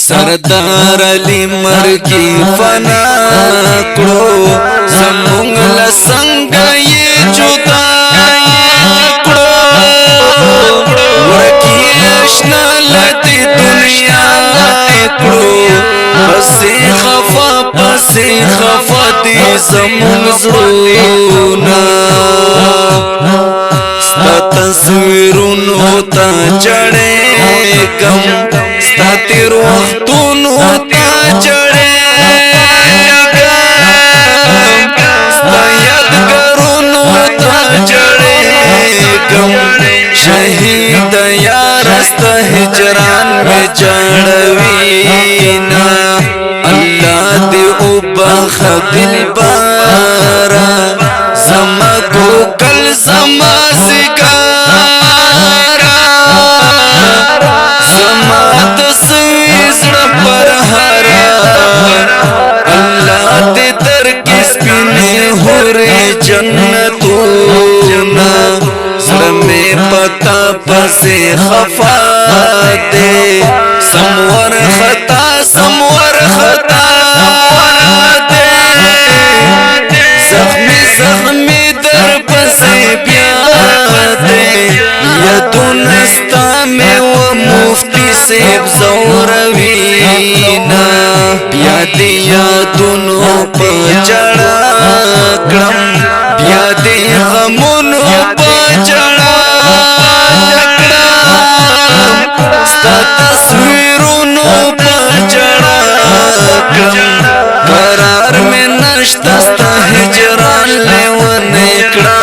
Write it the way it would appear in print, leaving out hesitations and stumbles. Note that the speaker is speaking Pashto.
سردار علی مرګي فنا کړو زمونږ له څنګه یې جدا کړو ورکی آشنا لدی دنیا کړو پسې خفا دی زمونږ زړونه ستا تصویرونو ته چړېږم ستا تیر وختونو ته چړېږم ستا یادګارونو ته چړېږم شهید یار ستا هجران مې چړوینا الله دې وبخ دلبارا زما کوکل زما سکارا زما د سویزړه پر هرا الله دې درکې سپینې هورې جنتونه زړه مې پتا پسې خفا دې سمور خطا زخمی در پسې بیا دې یادونه ستا مې و مفتی صاحب زوروینا بیا دې یادونو په جړا کړم بیا دې غمونو په جړا کړم ستا تصویرونو په جړا کړم قرار مې نشته ستا هجران لیونی کړم